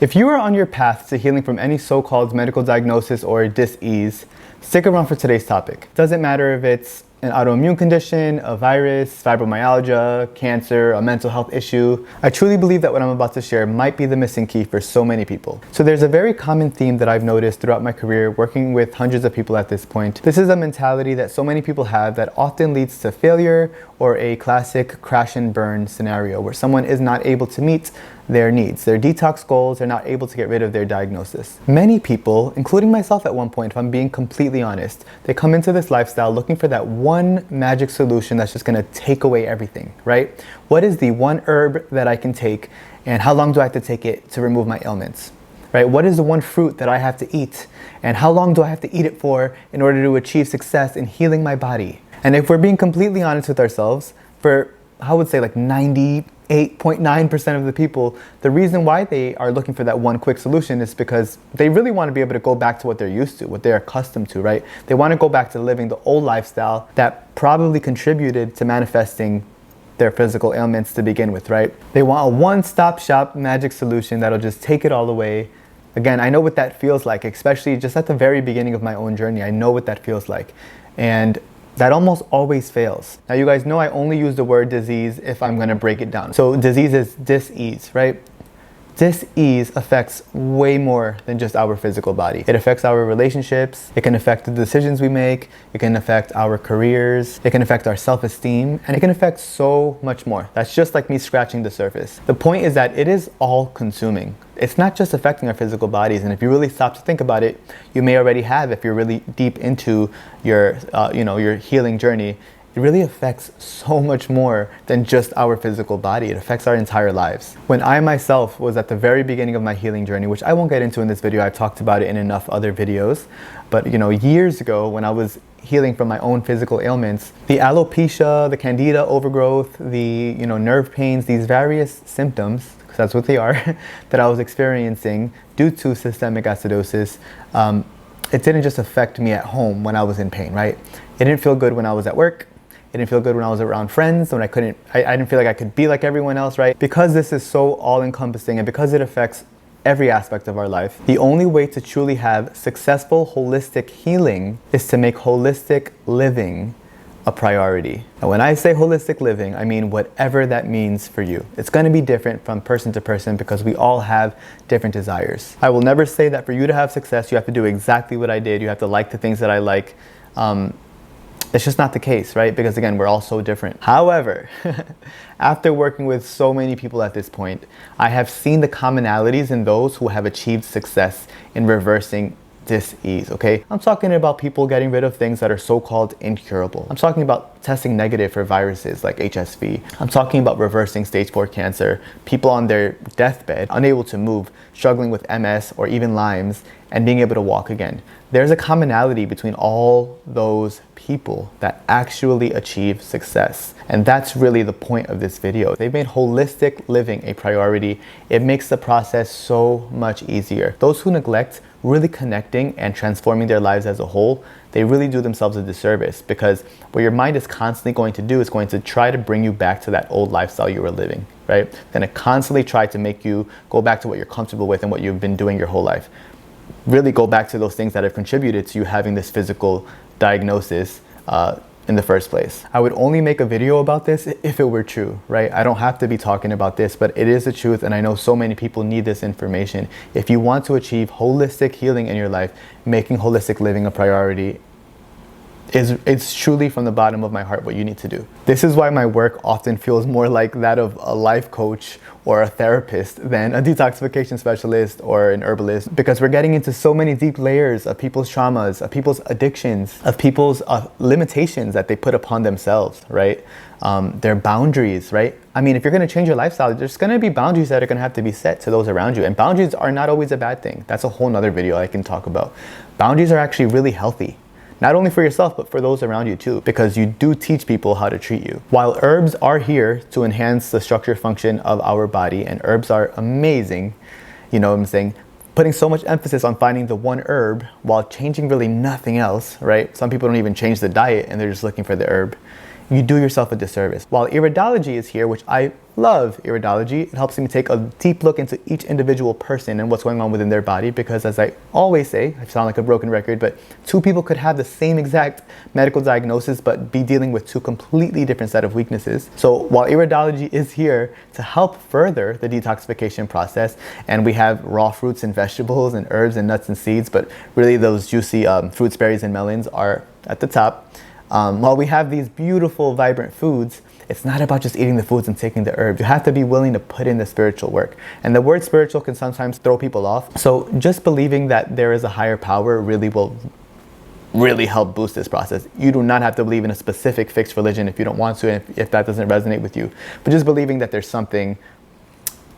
If you are on your path to healing from any so-called medical diagnosis or dis-ease, stick around for today's topic. Doesn't matter if it's an autoimmune condition, a virus, fibromyalgia, cancer, a mental health issue. I truly believe that what I'm about to share might be the missing key for so many people. So there's a very common theme that I've noticed throughout my career working with hundreds of people at this point. This is a mentality that so many people have that often leads to failure or a classic crash and burn scenario where someone is not able to meet their needs, their detox goals, they're not able to get rid of their diagnosis. Many people, including myself at one point, if I'm being completely honest, they come into this lifestyle looking for that one magic solution that's just gonna take away everything, right? What is the one herb that I can take and how long do I have to take it to remove my ailments? Right? What is the one fruit that I have to eat and how long do I have to eat it for in order to achieve success in healing my body? And if we're being completely honest with ourselves, for I would say like 98.9% of the people, the reason why they are looking for that one quick solution is because they really want to be able to go back to what they're used to, what they're accustomed to, right? They want to go back to living the old lifestyle that probably contributed to manifesting their physical ailments to begin with, right? They want a one-stop shop magic solution that'll just take it all away. Again, I know what that feels like, especially just at the very beginning of my own journey. I know what that feels like. And that almost always fails. Now you guys know I only use the word disease if I'm gonna break it down. So disease is dis-ease, right? Dis-ease affects way more than just our physical body. It affects our relationships, it can affect the decisions we make, it can affect our careers, it can affect our self-esteem, and it can affect so much more. That's just like me scratching the surface. The point is that it is all consuming. It's not just affecting our physical bodies, and if you really stop to think about it, you may already have if you're really deep into your healing journey. It really affects so much more than just our physical body. It affects our entire lives. When I myself was at the very beginning of my healing journey, which I won't get into in this video, I've talked about it in enough other videos, but years ago when I was healing from my own physical ailments, the alopecia, the candida overgrowth, the nerve pains, these various symptoms, because that's what they are, that I was experiencing due to systemic acidosis, it didn't just affect me at home when I was in pain, right? It didn't feel good when I was at work. It didn't feel good when I was around friends, when I didn't feel like I could be like everyone else, right? Because this is so all-encompassing and because it affects every aspect of our life, the only way to truly have successful holistic healing is to make holistic living a priority. And when I say holistic living, I mean whatever that means for you. It's going to be different from person to person because we all have different desires. I will never say that for you to have success, you have to do exactly what I did. You have to like the things that I like. It's just not the case, right? Because again, we're all so different. However, after working with so many people at this point, I have seen the commonalities in those who have achieved success in reversing dis-ease, okay? I'm talking about people getting rid of things that are so-called incurable. I'm talking about testing negative for viruses like HSV. I'm talking about reversing stage 4 cancer, people on their deathbed, unable to move, struggling with MS or even Lyme's, and being able to walk again. There's a commonality between all those people that actually achieve success. And that's really the point of this video. They've made holistic living a priority. It makes the process so much easier. Those who neglect really connecting and transforming their lives as a whole, they really do themselves a disservice, because what your mind is constantly going to do is going to try to bring you back to that old lifestyle you were living, right? Then it constantly try to make you go back to what you're comfortable with and what you've been doing your whole life. Really go back to those things that have contributed to you having this physical diagnosis in the first place. I would only make a video about this if it were true, right? I don't have to be talking about this, but it is the truth, and I know so many people need this information. If you want to achieve holistic healing in your life, making holistic living a priority it's truly from the bottom of my heart what you need to do. This is why my work often feels more like that of a life coach or a therapist than a detoxification specialist or an herbalist, because we're getting into so many deep layers of people's traumas, of people's addictions, of people's limitations that they put upon themselves, right? Their boundaries, right? I mean, if you're going to change your lifestyle, there's going to be boundaries that are going to have to be set to those around you. And boundaries are not always a bad thing. That's a whole nother video I can talk about. Boundaries are actually really healthy. Not only for yourself, but for those around you too, because you do teach people how to treat you. While herbs are here to enhance the structure function of our body, and herbs are amazing, you know what I'm saying? Putting so much emphasis on finding the one herb while changing really nothing else, right? Some people don't even change the diet and they're just looking for the herb. You do yourself a disservice. While iridology is here, which I love iridology. It helps me take a deep look into each individual person and what's going on within their body, because as I always say, I sound like a broken record, but two people could have the same exact medical diagnosis but be dealing with two completely different set of weaknesses. So while iridology is here to help further the detoxification process, and we have raw fruits and vegetables and herbs and nuts and seeds, but really those juicy fruits, berries, and melons are at the top. While we have these beautiful, vibrant foods, it's not about just eating the foods and taking the herbs. You have to be willing to put in the spiritual work. And the word spiritual can sometimes throw people off. So just believing that there is a higher power really will help boost this process. You do not have to believe in a specific fixed religion if you don't want to, and if that doesn't resonate with you. But just believing that there's something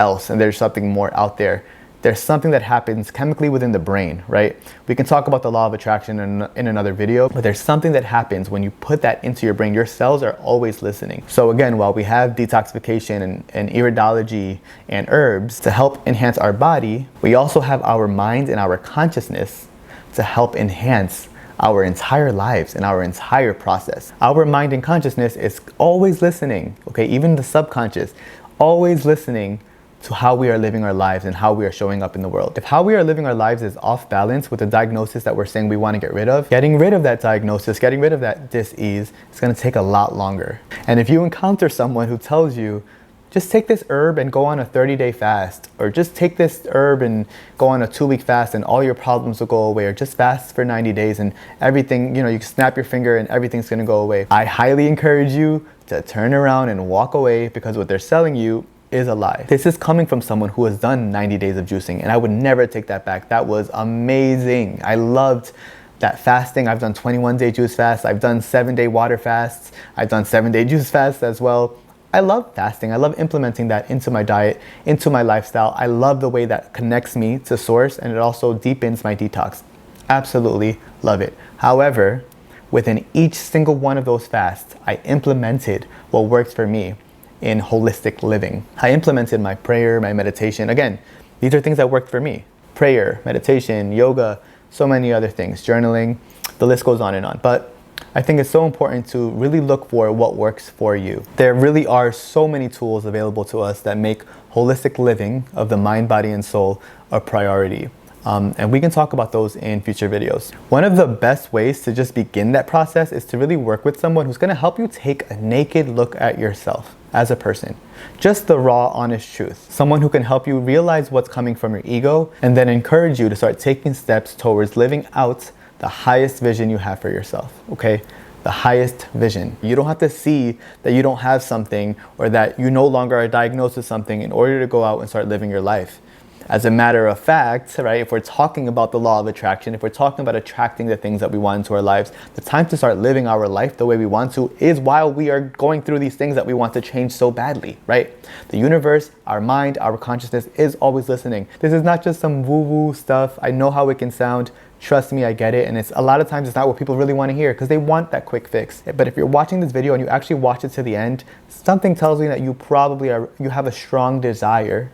else and there's something more out there. There's something that happens chemically within the brain, right? We can talk about the law of attraction in another video, but there's something that happens when you put that into your brain. Your cells are always listening. So again, while we have detoxification and iridology and herbs to help enhance our body, we also have our mind and our consciousness to help enhance our entire lives and our entire process. Our mind and consciousness is always listening, okay? Even the subconscious, always listening to how we are living our lives and how we are showing up in the world. If how we are living our lives is off balance with the diagnosis that we're saying we want to get rid of, getting rid of that diagnosis, getting rid of that dis-ease, it's going to take a lot longer. And if you encounter someone who tells you, just take this herb and go on a 30-day fast, or just take this herb and go on a 2-week fast and all your problems will go away, or just fast for 90 days and everything, you can snap your finger and everything's going to go away, I highly encourage you to turn around and walk away, because what they're selling you is a lie. This is coming from someone who has done 90 days of juicing, and I would never take that back. That was amazing. I loved that fasting. I've done 21-day juice fasts. I've done 7-day water fasts. I've done 7-day juice fasts as well. I love fasting. I love implementing that into my diet, into my lifestyle. I love the way that connects me to source, and it also deepens my detox. Absolutely love it. However, within each single one of those fasts, I implemented what works for me in holistic living. I implemented my prayer, my meditation. Again, these are things that worked for me. Prayer, meditation, yoga, so many other things, journaling, the list goes on and on. But I think it's so important to really look for what works for you. There really are so many tools available to us that make holistic living of the mind, body, and soul a priority. And we can talk about those in future videos. One of the best ways to just begin that process is to really work with someone who's gonna help you take a naked look at yourself as a person. Just the raw, honest truth. Someone who can help you realize what's coming from your ego and then encourage you to start taking steps towards living out the highest vision you have for yourself, okay? The highest vision. You don't have to see that you don't have something or that you no longer are diagnosed with something in order to go out and start living your life. As a matter of fact, right, if we're talking about the law of attraction, if we're talking about attracting the things that we want into our lives, the time to start living our life the way we want to is while we are going through these things that we want to change so badly, right? The universe, our mind, our consciousness is always listening. This is not just some woo-woo stuff. I know how it can sound. Trust me, I get it. And it's a lot of times it's not what people really want to hear, because they want that quick fix. But if you're watching this video and you actually watch it to the end, something tells me that you have a strong desire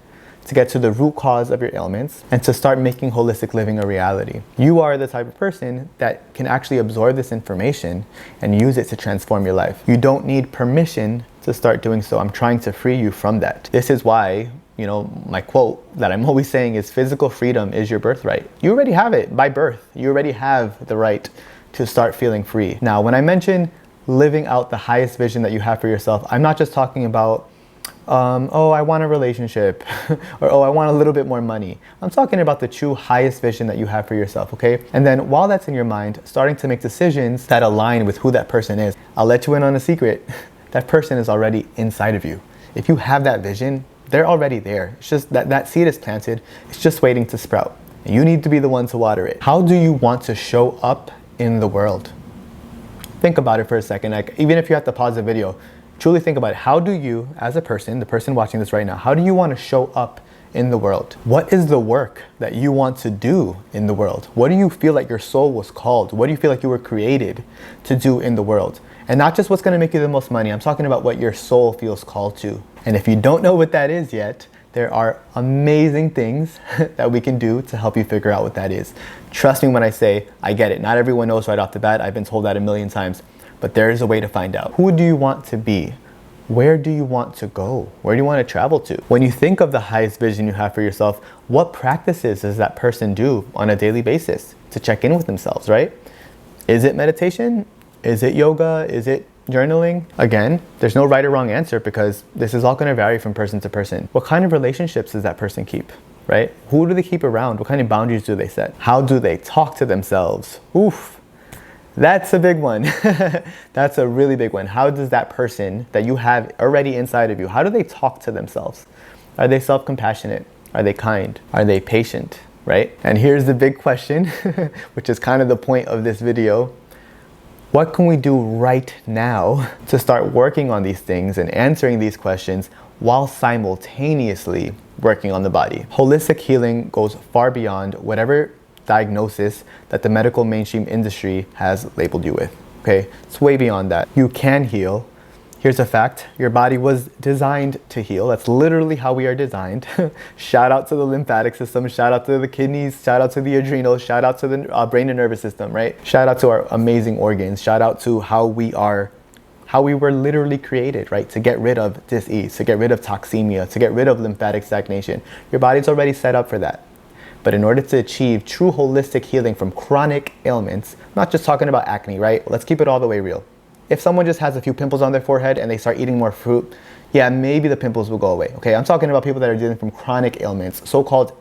to get to the root cause of your ailments and to start making holistic living a reality. You are the type of person that can actually absorb this information and use it to transform your life. You don't need permission to start doing so. I'm trying to free you from that. This is why, my quote that I'm always saying is physical freedom is your birthright. You already have it by birth. You already have the right to start feeling free. Now, when I mention living out the highest vision that you have for yourself, I'm not just talking about oh, I want a relationship, or oh, I want a little bit more money. I'm talking about the true highest vision that you have for yourself, okay? And then while that's in your mind, starting to make decisions that align with who that person is. I'll let you in on a secret. That person is already inside of you. If you have that vision, they're already there. It's just that seed is planted. It's just waiting to sprout. And you need to be the one to water it. How do you want to show up in the world? Think about it for a second. Like, even if you have to pause the video, truly think about it. How do you, as a person, the person watching this right now, how do you want to show up in the world? What is the work that you want to do in the world? What do you feel like your soul was called? What do you feel like you were created to do in the world? And not just what's going to make you the most money. I'm talking about what your soul feels called to. And if you don't know what that is yet, there are amazing things that we can do to help you figure out what that is. Trust me when I say, I get it. Not everyone knows right off the bat. I've been told that a million times. But there is a way to find out. Who do you want to be? Where do you want to go? Where do you want to travel to? When you think of the highest vision you have for yourself, what practices does that person do on a daily basis to check in with themselves, right? Is it meditation? Is it yoga? Is it journaling? Again, there's no right or wrong answer because this is all going to vary from person to person. What kind of relationships does that person keep, right? Who do they keep around? What kind of boundaries do they set? How do they talk to themselves? Oof. That's a big one. That's a really big one. How does that person that you have already inside of you, how do they talk to themselves? Are they self-compassionate? Are they kind? Are they patient, right? And here's the big question, which is kind of the point of this video. What can we do right now to start working on these things and answering these questions while simultaneously working on the body? Holistic healing goes far beyond whatever diagnosis that the medical mainstream industry has labeled you with, okay? It's way beyond that. You can heal. Here's a fact. Your body was designed to heal. That's literally how we are designed. Shout out to the lymphatic system. Shout out to the kidneys. Shout out to the adrenals. Shout out to the brain and nervous system, right? Shout out to our amazing organs. Shout out to how we were literally created, right? To get rid of dis-ease, to get rid of toxemia, to get rid of lymphatic stagnation. Your body's already set up for that. But in order to achieve true holistic healing from chronic ailments, I'm not just talking about acne, right? Let's keep it all the way real. If someone just has a few pimples on their forehead and they start eating more fruit, yeah, maybe the pimples will go away, okay? I'm talking about people that are dealing from chronic ailments, so-called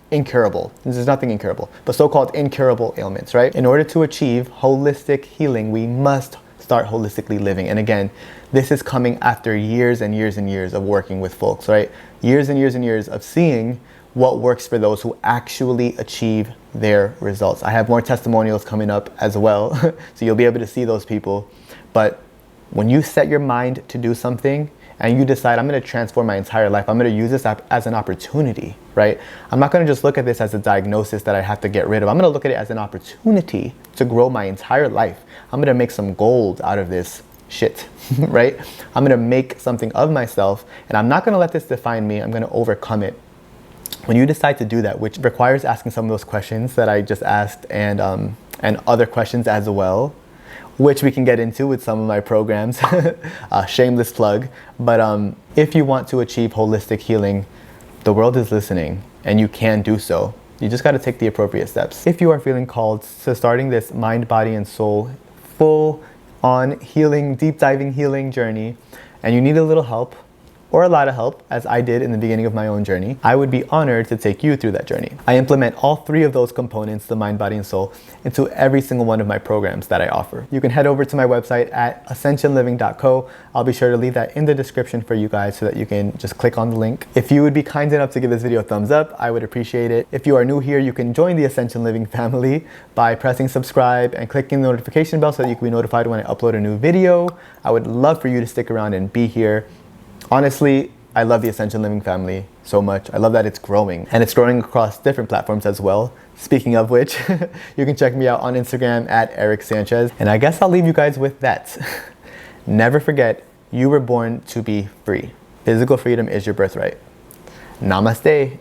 incurable. There's nothing incurable, but so-called incurable ailments, right? In order to achieve holistic healing, we must start holistically living. And again, this is coming after years and years and years of working with folks, right? Years and years and years of seeing what works for those who actually achieve their results. I have more testimonials coming up as well, so you'll be able to see those people. But when you set your mind to do something and you decide, I'm going to transform my entire life, I'm going to use this as an opportunity, right? I'm not going to just look at this as a diagnosis that I have to get rid of. I'm going to look at it as an opportunity to grow my entire life. I'm going to make some gold out of this shit, right? I'm going to make something of myself, and I'm not going to let this define me. I'm going to overcome it. When you decide to do that, which requires asking some of those questions that I just asked and other questions as well, which we can get into with some of my programs, shameless plug. But if you want to achieve holistic healing, the world is listening and you can do so. You just got to take the appropriate steps. If you are feeling called to starting this mind, body, and soul full on healing, deep diving healing journey, and you need a little help, or a lot of help, as I did in the beginning of my own journey, I would be honored to take you through that journey. I implement all three of those components, the mind, body, and soul, into every single one of my programs that I offer. You can head over to my website at ascensionliving.co. I'll be sure to leave that in the description for you guys so that you can just click on the link. If you would be kind enough to give this video a thumbs up, I would appreciate it. If you are new here, you can join the Ascension Living family by pressing subscribe and clicking the notification bell so that you can be notified when I upload a new video. I would love for you to stick around and be here. Honestly, I love the Ascension Living family so much. I love that it's growing, and it's growing across different platforms as well. Speaking of which, you can check me out on Instagram at Eric Sanchez. And I guess I'll leave you guys with that. Never forget, you were born to be free. Physical freedom is your birthright. Namaste.